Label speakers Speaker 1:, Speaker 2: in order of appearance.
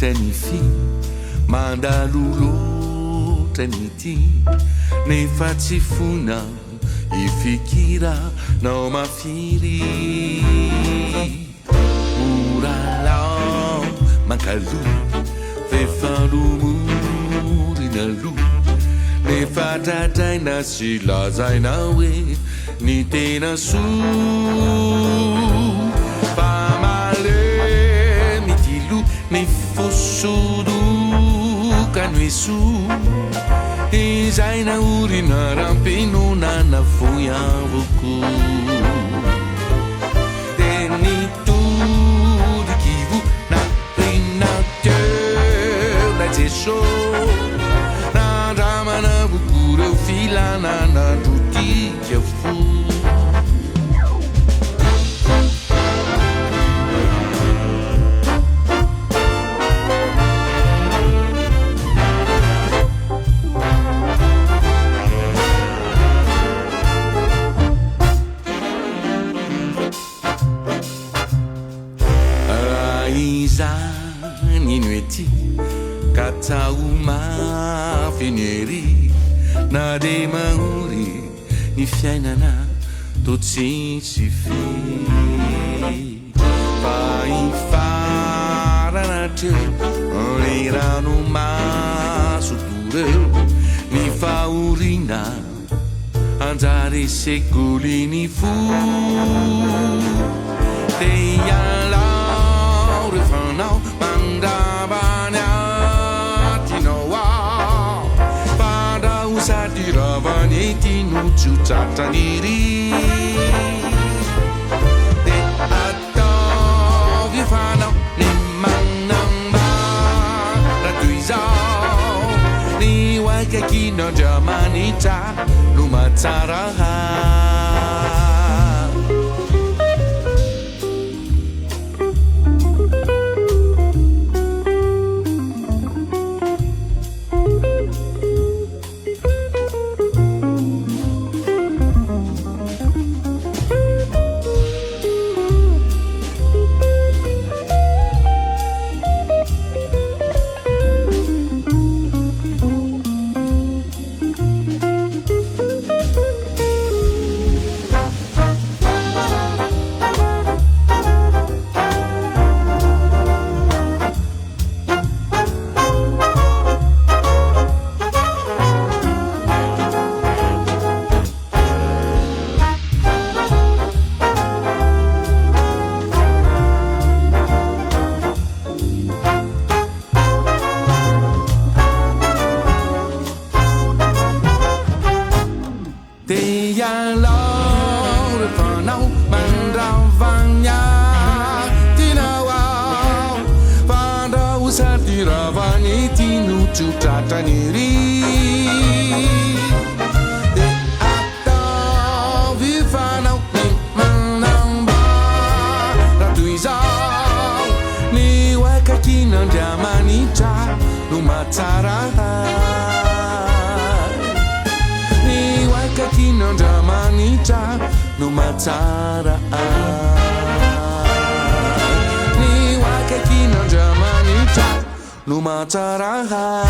Speaker 1: Tenifi, Mandalulo, Teniti, Nefatifuna, Ifikira, no mafiri. Urala, Makalu, Fefalumu, Rinalu, Nefata na sila zainawe, Nitena su, Pamale. Nifosudu kanwisu Izaina urina rampino na fuya vuku Teni tudo kivu na rina te na tesho Na ramana vukura fila na tutti che fu Inuiti kata uma finieri na de mauri ni fiainana totsi si fi pa infara te ora no maso pure mi fa urina andare secolini fu te la no mandavana tinoa pada usati ravani tinu chutataniri de ato vifana ni manamba la tuiza ni wakaki no jamanita lumataraha Chutataniri de ato vivana manamba la tuiza ni wakaki na jamanita lumatara ni wakaki na jamanita lumatara ni wakaki na jamanita no mataraha